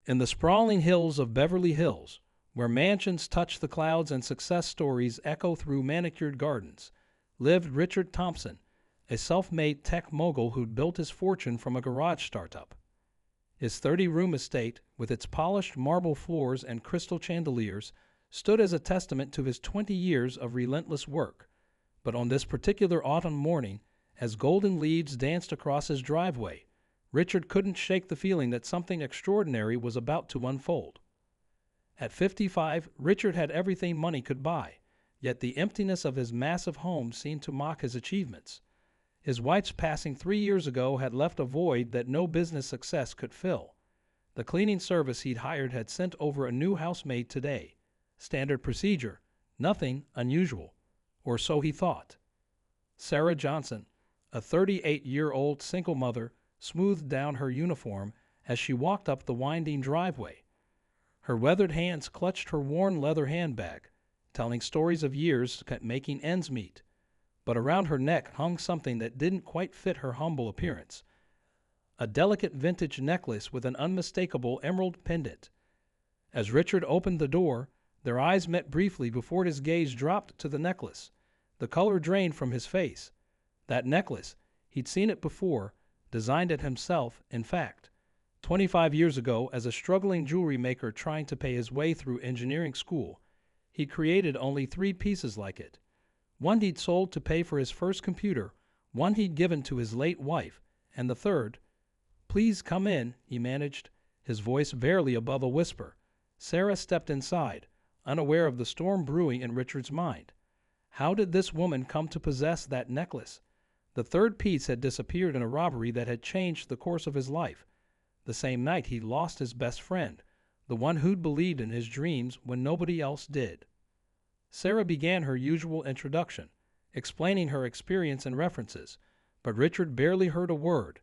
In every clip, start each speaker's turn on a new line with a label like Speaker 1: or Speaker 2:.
Speaker 1: In the sprawling hills of Beverly Hills, where mansions touch the clouds and success stories echo through manicured gardens, lived Richard Thompson, a self-made tech mogul who'd built his fortune from a garage startup. His 30-room estate, with its polished marble floors and crystal chandeliers, stood as a testament to his 20 years of relentless work. But on this particular autumn morning, as golden leaves danced across his driveway, Richard couldn't shake the feeling that something extraordinary was about to unfold. At 55, Richard had everything money could buy, yet the emptiness of his massive home seemed to mock his achievements. His wife's passing 3 years ago had left a void that no business success could fill. The cleaning service he'd hired had sent over a new housemaid today. Standard procedure, nothing unusual, or so he thought. Sarah Johnson, a 38-year-old single mother, smoothed down her uniform as she walked up the winding driveway. Her weathered hands clutched her worn leather handbag, telling stories of years making ends meet. But around her neck hung something that didn't quite fit her humble appearance. A delicate vintage necklace with an unmistakable emerald pendant. As Richard opened the door, their eyes met briefly before his gaze dropped to the necklace. The color drained from his face. That necklace, he'd seen it before, designed it himself, in fact. 25 years ago, as a struggling jewelry maker trying to pay his way through engineering school, he created only 3 pieces like it. One he'd sold to pay for his first computer, one he'd given to his late wife, and the third. "Please come in," he managed, his voice barely above a whisper. Sarah stepped inside, unaware of the storm brewing in Richard's mind. How did this woman come to possess that necklace? The third piece had disappeared in a robbery that had changed the course of his life. The same night he lost his best friend, the one who'd believed in his dreams when nobody else did. Sarah began her usual introduction, explaining her experience and references, but Richard barely heard a word.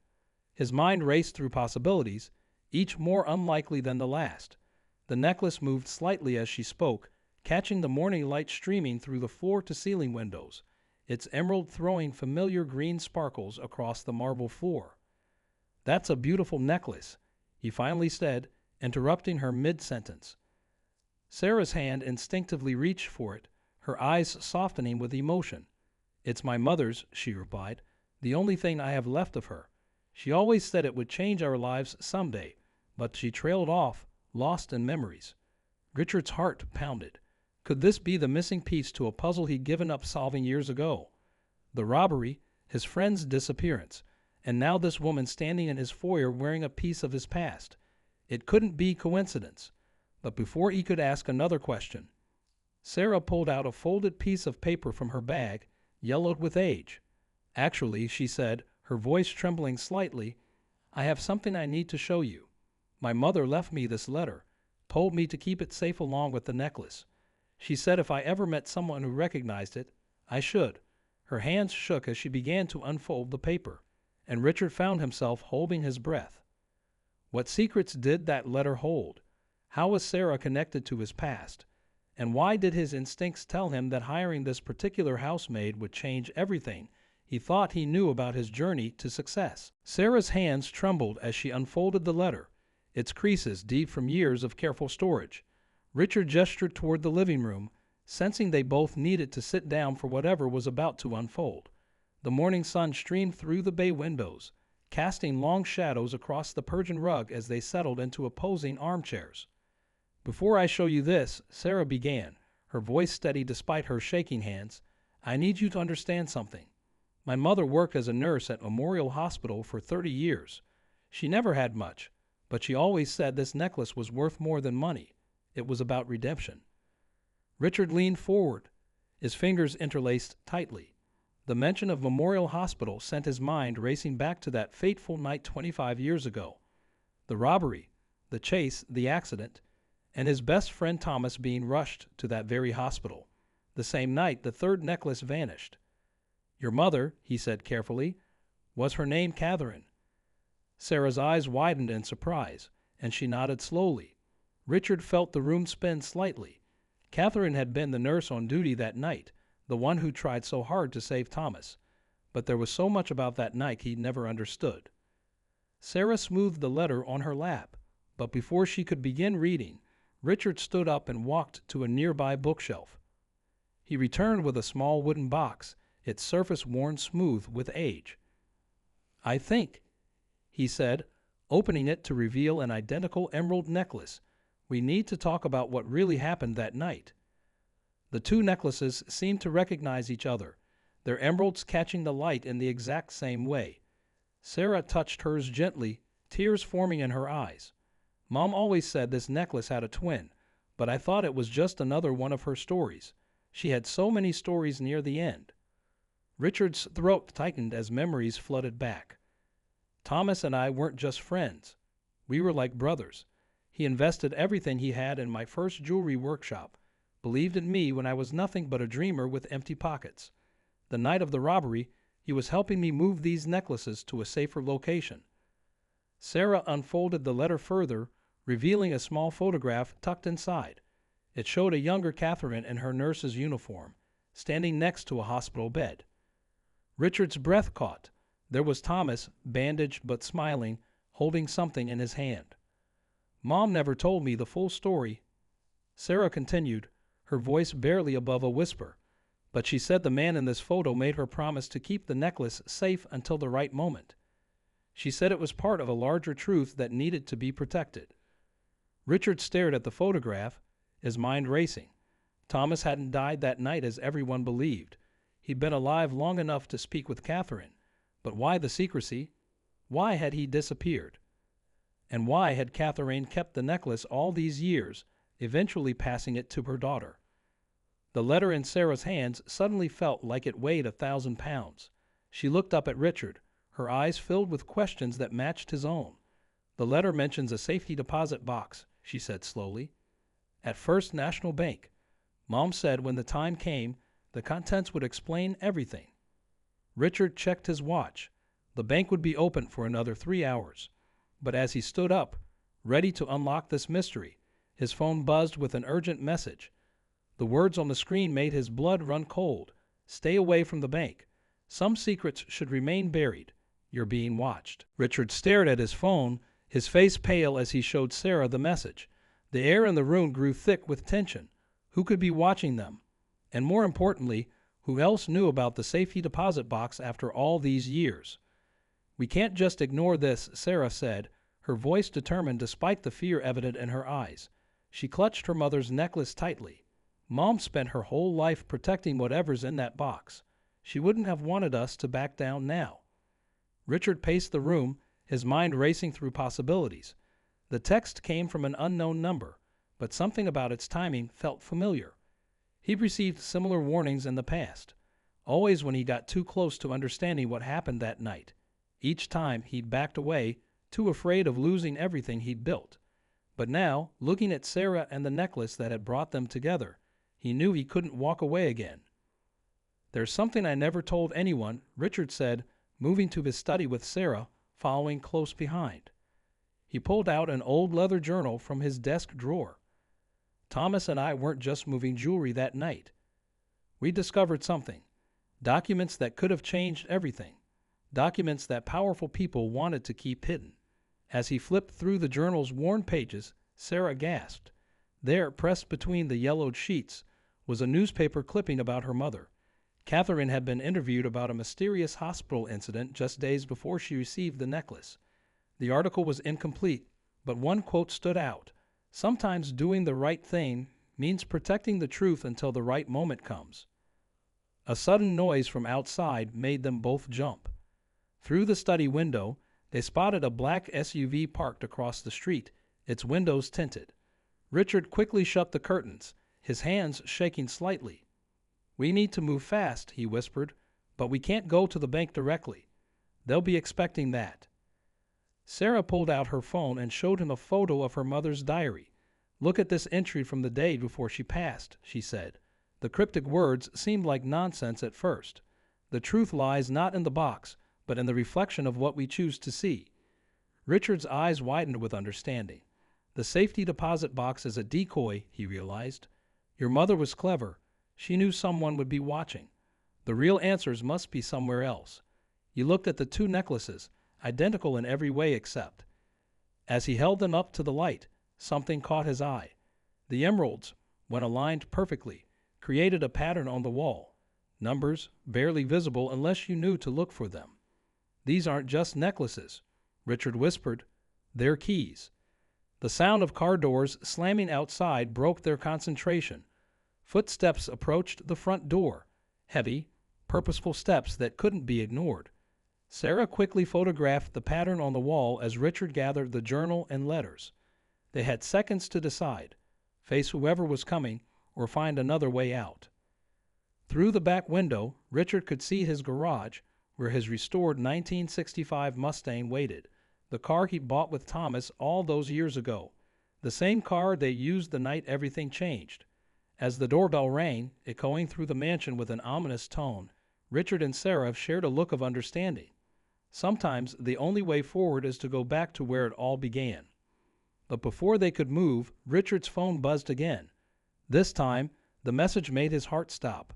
Speaker 1: His mind raced through possibilities, each more unlikely than the last. The necklace moved slightly as she spoke, catching the morning light streaming through the floor-to-ceiling windows, its emerald throwing familiar green sparkles across the marble floor. "That's a beautiful necklace," he finally said, interrupting her mid-sentence. Sarah's hand instinctively reached for it, her eyes softening with emotion. "It's my mother's," she replied, "the only thing I have left of her. She always said it would change our lives someday, but she trailed off, lost in memories." Richard's heart pounded. Could this be the missing piece to a puzzle he'd given up solving years ago? The robbery, his friend's disappearance, and now this woman standing in his foyer wearing a piece of his past. It couldn't be coincidence. But before he could ask another question, Sarah pulled out a folded piece of paper from her bag, yellowed with age. "Actually," she said, her voice trembling slightly, "I have something I need to show you. My mother left me this letter, told me to keep it safe along with the necklace. She said if I ever met someone who recognized it, I should." Her hands shook as she began to unfold the paper, and Richard found himself holding his breath. What secrets did that letter hold? How was Sarah connected to his past? And why did his instincts tell him that hiring this particular housemaid would change everything he thought he knew about his journey to success? Sarah's hands trembled as she unfolded the letter, its creases deep from years of careful storage. Richard gestured toward the living room, sensing they both needed to sit down for whatever was about to unfold. The morning sun streamed through the bay windows, casting long shadows across the Persian rug as they settled into opposing armchairs. "Before I show you this," Sarah began, her voice steady despite her shaking hands, "I need you to understand something. My mother worked as a nurse at Memorial Hospital for 30 years. She never had much, but she always said this necklace was worth more than money. It was about redemption." Richard leaned forward, his fingers interlaced tightly. The mention of Memorial Hospital sent his mind racing back to that fateful night 25 years ago. The robbery, the chase, the accident, and his best friend Thomas being rushed to that very hospital. The same night, the third necklace vanished. "Your mother," he said carefully, "was her name Catherine?" Sarah's eyes widened in surprise, and she nodded slowly. Richard felt the room spin slightly. Catherine had been the nurse on duty that night, the one who tried so hard to save Thomas. But there was so much about that night he'd never understood. Sarah smoothed the letter on her lap, But before she could begin reading, Richard stood up and walked to a nearby bookshelf. He returned with a small wooden box, its surface worn smooth with age. "I think," he said, opening it to reveal an identical emerald necklace, "we need to talk about what really happened that night." The two necklaces seemed to recognize each other, their emeralds catching the light in the exact same way. Sarah touched hers gently, tears forming in her eyes. "Mom always said this necklace had a twin, but I thought it was just another one of her stories. She had so many stories near the end." Richard's throat tightened as memories flooded back. "Thomas and I weren't just friends. We were like brothers. He invested everything he had in my first jewelry workshop, believed in me when I was nothing but a dreamer with empty pockets. The night of the robbery, he was helping me move these necklaces to a safer location." Sarah unfolded the letter further, revealing a small photograph tucked inside. It showed a younger Catherine in her nurse's uniform, standing next to a hospital bed. Richard's breath caught. There was Thomas, bandaged but smiling, holding something in his hand. "Mom never told me the full story," Sarah continued, her voice barely above a whisper, "but she said the man in this photo made her promise to keep the necklace safe until the right moment. She said it was part of a larger truth that needed to be protected." Richard stared at the photograph, his mind racing. Thomas hadn't died that night as everyone believed. He'd been alive long enough to speak with Catherine. But why the secrecy? Why had he disappeared? And why had Catherine kept the necklace all these years, eventually passing it to her daughter? The letter in Sarah's hands suddenly felt like it weighed 1,000 pounds. She looked up at Richard, her eyes filled with questions that matched his own. "The letter mentions a safety deposit box," she said slowly, "at First National Bank. Mom said when the time came, the contents would explain everything." Richard checked his watch. The bank would be open for another 3 hours. But as he stood up, ready to unlock this mystery, his phone buzzed with an urgent message. The words on the screen made his blood run cold. "Stay away from the bank. Some secrets should remain buried. You're being watched." Richard stared at his phone, his face pale as he showed Sarah the message. The air in the room grew thick with tension. Who could be watching them? And more importantly, who else knew about the safety deposit box after all these years? "We can't just ignore this," Sarah said, her voice determined despite the fear evident in her eyes. She clutched her mother's necklace tightly. "Mom spent her whole life protecting whatever's in that box. She wouldn't have wanted us to back down now." Richard paced the room, his mind racing through possibilities. The text came from an unknown number, but something about its timing felt familiar. He'd received similar warnings in the past, always when he got too close to understanding what happened that night. Each time he'd backed away, too afraid of losing everything he'd built. But now, looking at Sarah and the necklace that had brought them together, he knew he couldn't walk away again. "There's something I never told anyone," Richard said, moving to his study with Sarah, following close behind. He pulled out an old leather journal from his desk drawer. "Thomas and I weren't just moving jewelry that night. We discovered something. Documents that could have changed everything. Documents that powerful people wanted to keep hidden." As he flipped through the journal's worn pages, Sarah gasped. There, pressed between the yellowed sheets, was a newspaper clipping about her mother. Catherine had been interviewed about a mysterious hospital incident just days before she received the necklace. The article was incomplete, but one quote stood out. "Sometimes doing the right thing means protecting the truth until the right moment comes." A sudden noise from outside made them both jump. Through the study window, they spotted a black SUV parked across the street, its windows tinted. Richard quickly shut the curtains, his hands shaking slightly. "We need to move fast," he whispered, "but we can't go to the bank directly. They'll be expecting that." Sarah pulled out her phone and showed him a photo of her mother's diary. "Look at this entry from the day before she passed," she said. The cryptic words seemed like nonsense at first. "The truth lies not in the box, but in the reflection of what we choose to see." Richard's eyes widened with understanding. "The safety deposit box is a decoy," he realized. "Your mother was clever. She knew someone would be watching. The real answers must be somewhere else." He looked at the two necklaces, identical in every way except. As he held them up to the light, something caught his eye. The emeralds, when aligned perfectly, created a pattern on the wall, numbers barely visible unless you knew to look for them. "These aren't just necklaces," Richard whispered. "They're keys." The sound of car doors slamming outside broke their concentration. Footsteps approached the front door, heavy, purposeful steps that couldn't be ignored. Sarah quickly photographed the pattern on the wall as Richard gathered the journal and letters. They had seconds to decide, face whoever was coming or find another way out. Through the back window, Richard could see his garage, where his restored 1965 Mustang waited, the car he bought with Thomas all those years ago, the same car they used the night everything changed. As the doorbell rang, echoing through the mansion with an ominous tone, Richard and Sarah shared a look of understanding. Sometimes the only way forward is to go back to where it all began. But before they could move, Richard's phone buzzed again. This time, the message made his heart stop.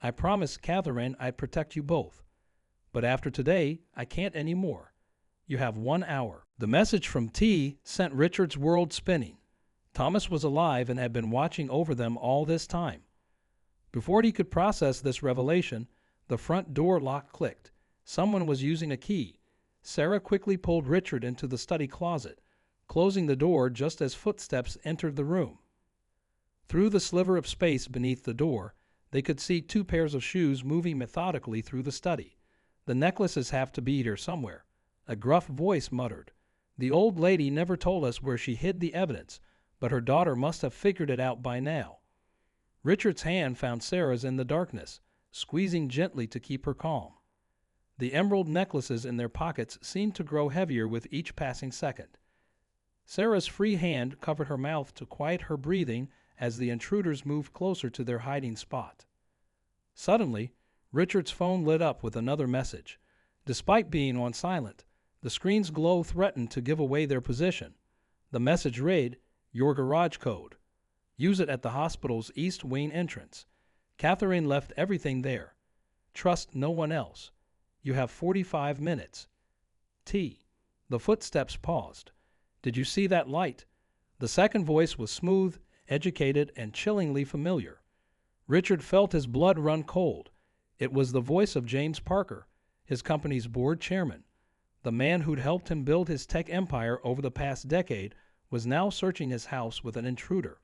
Speaker 1: "I promised Catherine I'd protect you both. But after today, I can't anymore. You have 1 hour." The message from T sent Richard's world spinning. Thomas was alive and had been watching over them all this time. Before he could process this revelation, the front door lock clicked. Someone was using a key. Sarah quickly pulled Richard into the study closet, closing the door just as footsteps entered the room. Through the sliver of space beneath the door, they could see 2 pairs of shoes moving methodically through the study. "The necklaces have to be here somewhere," a gruff voice muttered. "The old lady never told us where she hid the evidence, but her daughter must have figured it out by now." Richard's hand found Sarah's in the darkness, squeezing gently to keep her calm. The emerald necklaces in their pockets seemed to grow heavier with each passing second. Sarah's free hand covered her mouth to quiet her breathing as the intruders moved closer to their hiding spot. Suddenly, Richard's phone lit up with another message. Despite being on silent, the screen's glow threatened to give away their position. The message read, "Your garage code. Use it at the hospital's East Wing entrance. Catherine left everything there. Trust no one else. You have 45 minutes. T." The footsteps paused. "Did you see that light?" The second voice was smooth, educated, and chillingly familiar. Richard felt his blood run cold. It was the voice of James Parker, his company's board chairman. The man who'd helped him build his tech empire over the past decade was now searching his house with an intruder.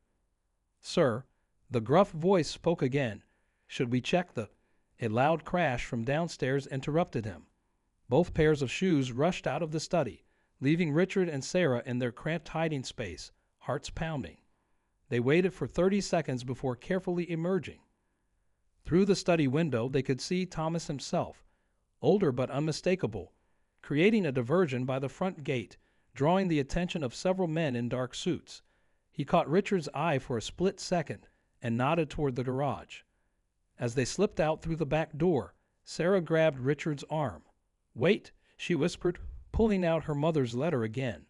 Speaker 1: "Sir," the gruff voice spoke again. "Should we check the—" A loud crash from downstairs interrupted him. Both pairs of shoes rushed out of the study, leaving Richard and Sarah in their cramped hiding space, hearts pounding. They waited for 30 seconds before carefully emerging. Through the study window, they could see Thomas himself, older but unmistakable, creating a diversion by the front gate, drawing the attention of several men in dark suits. He caught Richard's eye for a split second and nodded toward the garage. As they slipped out through the back door, Sarah grabbed Richard's arm. "Wait," she whispered, pulling out her mother's letter again.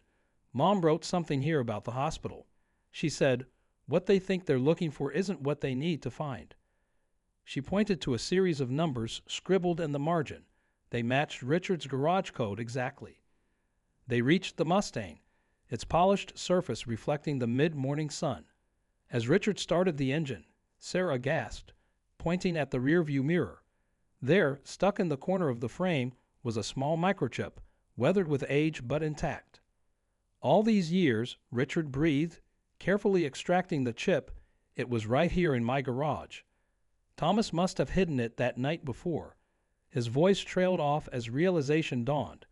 Speaker 1: "Mom wrote something here about the hospital. She said, what they think they're looking for isn't what they need to find." She pointed to a series of numbers scribbled in the margin. They matched Richard's garage code exactly. They reached the Mustang, its polished surface reflecting the mid-morning sun. As Richard started the engine, Sarah gasped, pointing at the rearview mirror. There, stuck in the corner of the frame, was a small microchip, weathered with age but intact. "All these years," Richard breathed, carefully extracting the chip, "it was right here in my garage. Thomas must have hidden it that night before." His voice trailed off as realization dawned.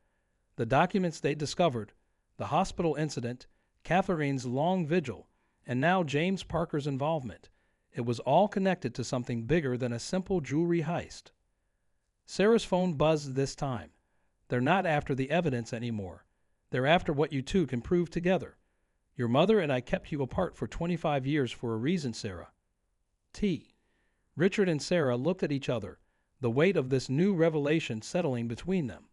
Speaker 1: The documents they discovered, the hospital incident, Catherine's long vigil, and now James Parker's involvement. It was all connected to something bigger than a simple jewelry heist. Sarah's phone buzzed this time. "They're not after the evidence anymore. They're after what you two can prove together. Your mother and I kept you apart for 25 years for a reason, Sarah." T. Richard and Sarah looked at each other, the weight of this new revelation settling between them.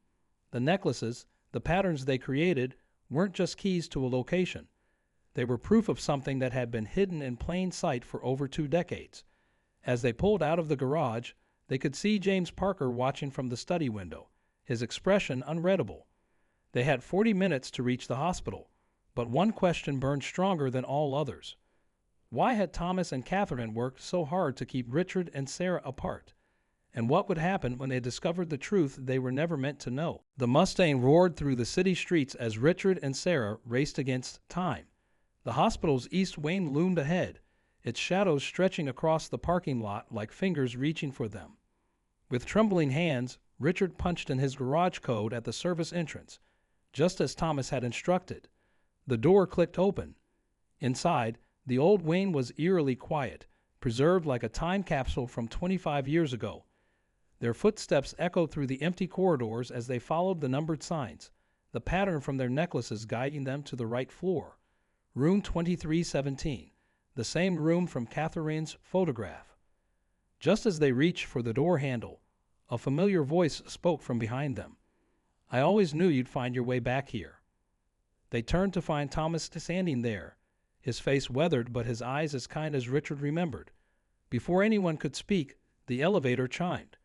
Speaker 1: The necklaces, the patterns they created, weren't just keys to a location. They were proof of something that had been hidden in plain sight for over 2 decades. As they pulled out of the garage, they could see James Parker watching from the study window, his expression unreadable. They had 40 minutes to reach the hospital. But one question burned stronger than all others. Why had Thomas and Catherine worked so hard to keep Richard and Sarah apart? And what would happen when they discovered the truth they were never meant to know? The Mustang roared through the city streets as Richard and Sarah raced against time. The hospital's east wing loomed ahead, its shadows stretching across the parking lot like fingers reaching for them. With trembling hands, Richard punched in his garage code at the service entrance, just as Thomas had instructed. The door clicked open. Inside, the old wing was eerily quiet, preserved like a time capsule from 25 years ago. Their footsteps echoed through the empty corridors as they followed the numbered signs, the pattern from their necklaces guiding them to the right floor. Room 2317, the same room from Catherine's photograph. Just as they reached for the door handle, a familiar voice spoke from behind them. "I always knew you'd find your way back here." They turned to find Thomas standing there, his face weathered but his eyes as kind as Richard remembered. Before anyone could speak, the elevator chimed.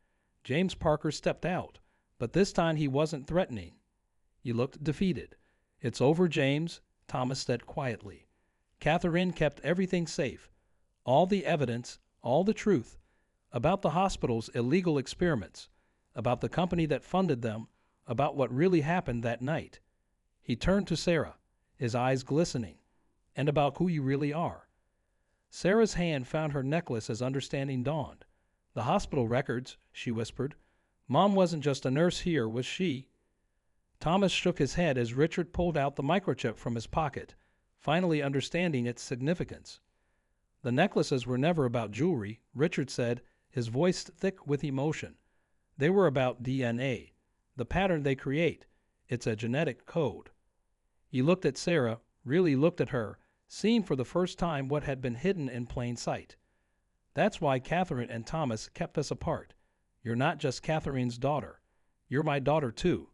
Speaker 1: James Parker stepped out, but this time he wasn't threatening. He looked defeated. "It's over, James," Thomas said quietly. "Catherine kept everything safe. All the evidence, all the truth, about the hospital's illegal experiments, about the company that funded them, about what really happened that night." He turned to Sarah, his eyes glistening. "And about who you really are." Sarah's hand found her necklace as understanding dawned. "The hospital records," she whispered. "Mom wasn't just a nurse here, was she?" Thomas shook his head as Richard pulled out the microchip from his pocket, finally understanding its significance. "The necklaces were never about jewelry," Richard said, his voice thick with emotion. "They were about DNA, the pattern they create. It's a genetic code." He looked at Sarah, really looked at her, seeing for the first time what had been hidden in plain sight. "That's why Catherine and Thomas kept us apart. You're not just Catherine's daughter. You're my daughter, too."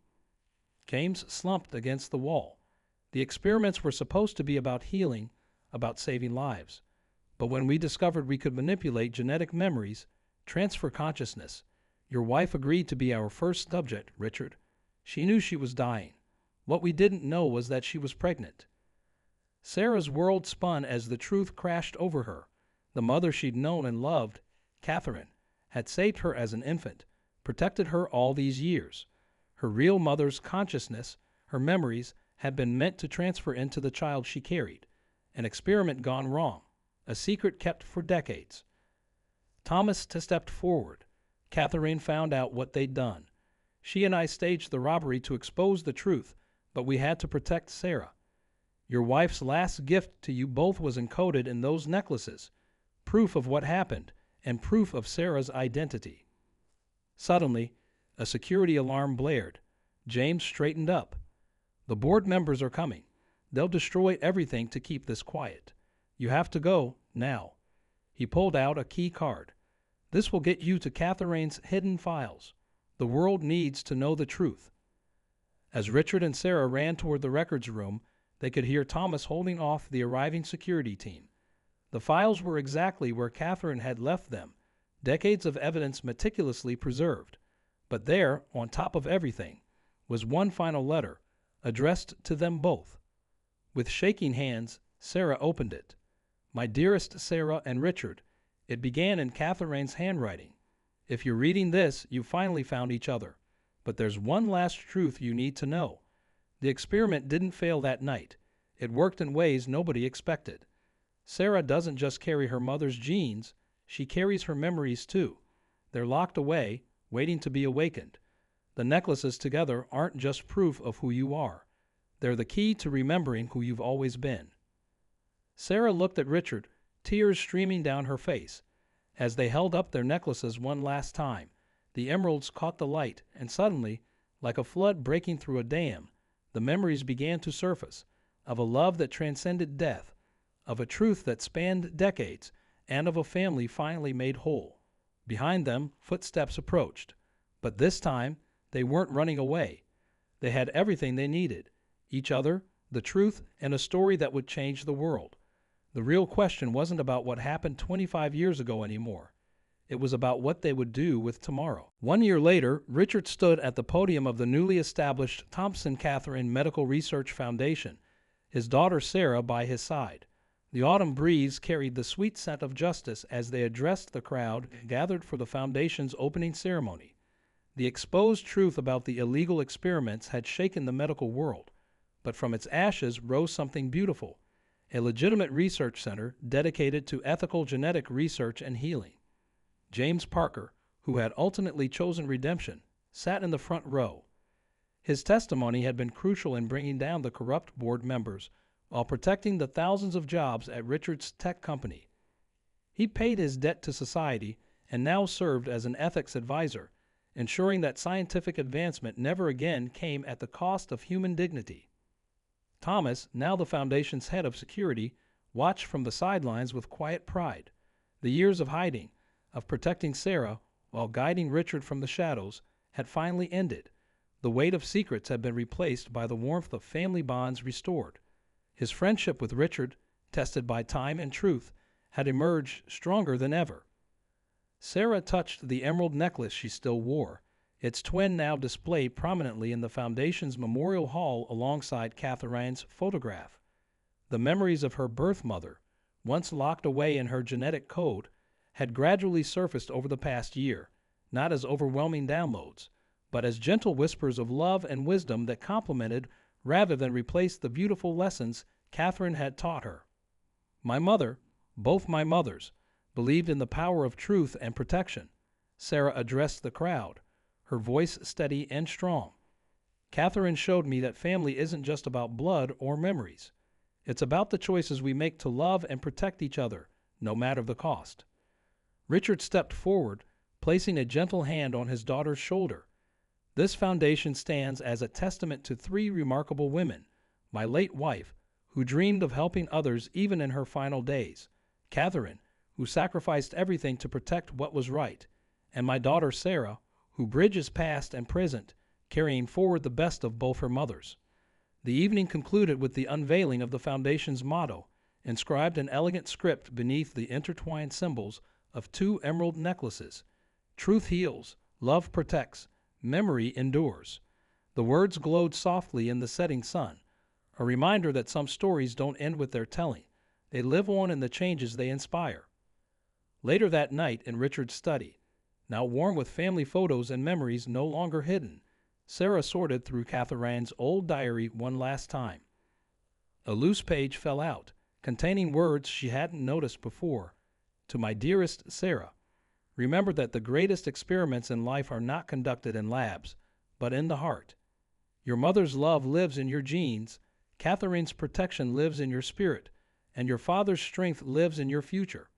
Speaker 1: James slumped against the wall. The experiments were supposed to be about healing, about saving lives. But when we discovered we could manipulate genetic memories, transfer consciousness, your wife agreed to be our first subject, Richard. She knew she was dying. What we didn't know was that she was pregnant. Sarah's world spun as the truth crashed over her. The mother she'd known and loved, Catherine, had saved her as an infant, protected her all these years. Her real mother's consciousness, her memories, had been meant to transfer into the child she carried. An experiment gone wrong, a secret kept for decades. Thomas stepped forward. "Catherine found out what they'd done. She and I staged the robbery to expose the truth, but we had to protect Sarah. Your wife's last gift to you both was encoded in those necklaces, proof of what happened, and proof of Sarah's identity." Suddenly, a security alarm blared. James straightened up. "The board members are coming. They'll destroy everything to keep this quiet. You have to go, now." He pulled out a key card. "This will get you to Catherine's hidden files. The world needs to know the truth." As Richard and Sarah ran toward the records room, they could hear Thomas holding off the arriving security team. The files were exactly where Catherine had left them, decades of evidence meticulously preserved. But there, on top of everything, was one final letter, addressed to them both. With shaking hands, Sarah opened it. "My dearest Sarah and Richard," it began in Catherine's handwriting. "If you're reading this, you finally found each other. But there's one last truth you need to know. The experiment didn't fail that night. It worked in ways nobody expected. Sarah doesn't just carry her mother's genes, she carries her memories too. They're locked away, waiting to be awakened. The necklaces together aren't just proof of who you are. They're the key to remembering who you've always been." Sarah looked at Richard, tears streaming down her face. As they held up their necklaces one last time, the emeralds caught the light, and suddenly, like a flood breaking through a dam, the memories began to surface, of a love that transcended death, of a truth that spanned decades, and of a family finally made whole. Behind them, footsteps approached. But this time, they weren't running away. They had everything they needed: each other, the truth, and a story that would change the world. The real question wasn't about what happened 25 years ago anymore. It was about what they would do with tomorrow. 1 year later, Richard stood at the podium of the newly established Thompson Catherine Medical Research Foundation, his daughter Sarah by his side. The autumn breeze carried the sweet scent of justice as they addressed the crowd gathered for the foundation's opening ceremony. The exposed truth about the illegal experiments had shaken the medical world, but from its ashes rose something beautiful, a legitimate research center dedicated to ethical genetic research and healing. James Parker, who had ultimately chosen redemption, sat in the front row. His testimony had been crucial in bringing down the corrupt board members while protecting the thousands of jobs at Richard's tech company. He paid his debt to society and now served as an ethics advisor, ensuring that scientific advancement never again came at the cost of human dignity. Thomas, now the Foundation's head of security, watched from the sidelines with quiet pride. The years of hiding, of protecting Sarah while guiding Richard from the shadows, had finally ended. The weight of secrets had been replaced by the warmth of family bonds restored. His friendship with Richard, tested by time and truth, had emerged stronger than ever. Sarah touched the emerald necklace she still wore, its twin now displayed prominently in the Foundation's memorial hall alongside Catherine's photograph. The memories of her birth mother, once locked away in her genetic code, had gradually surfaced over the past year, not as overwhelming downloads, but as gentle whispers of love and wisdom that complemented rather than replaced the beautiful lessons Catherine had taught her. My mother, both my mothers, believed in the power of truth and protection. Sarah addressed the crowd, her voice steady and strong. Catherine showed me that family isn't just about blood or memories. It's about the choices we make to love and protect each other, no matter the cost. Richard stepped forward, placing a gentle hand on his daughter's shoulder. This foundation stands as a testament to three remarkable women: my late wife, who dreamed of helping others even in her final days; Catherine, who sacrificed everything to protect what was right; and my daughter Sarah, who bridges past and present, carrying forward the best of both her mothers. The evening concluded with the unveiling of the Foundation's motto, inscribed in elegant script beneath the intertwined symbols of two emerald necklaces: "Truth heals, love protects, memory endures." The words glowed softly in the setting sun, a reminder that some stories don't end with their telling. They live on in the changes they inspire. Later that night in Richard's study, now warm with family photos and memories no longer hidden, Sarah sorted through Catherine's old diary one last time. A loose page fell out, containing words she hadn't noticed before. "To my dearest Sarah, remember that the greatest experiments in life are not conducted in labs, but in the heart. Your mother's love lives in your genes, Catherine's protection lives in your spirit, and your father's strength lives in your future.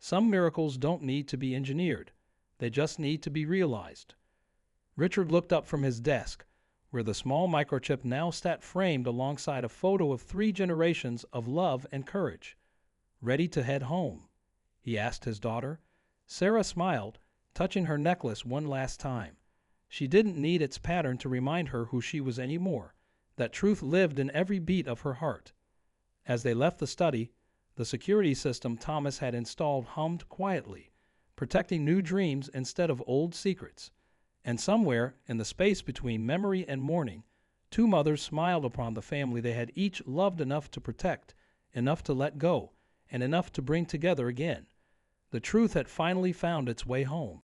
Speaker 1: Some miracles don't need to be engineered. They just need to be realized." Richard looked up from his desk, where the small microchip now sat framed alongside a photo of 3 generations of love and courage. "Ready to head home?" he asked his daughter. Sarah smiled, touching her necklace one last time. She didn't need its pattern to remind her who she was anymore, that truth lived in every beat of her heart. As they left the study, the security system Thomas had installed hummed quietly, protecting new dreams instead of old secrets. And somewhere, in the space between memory and mourning, 2 mothers smiled upon the family they had each loved enough to protect, enough to let go, and enough to bring together again. The truth had finally found its way home.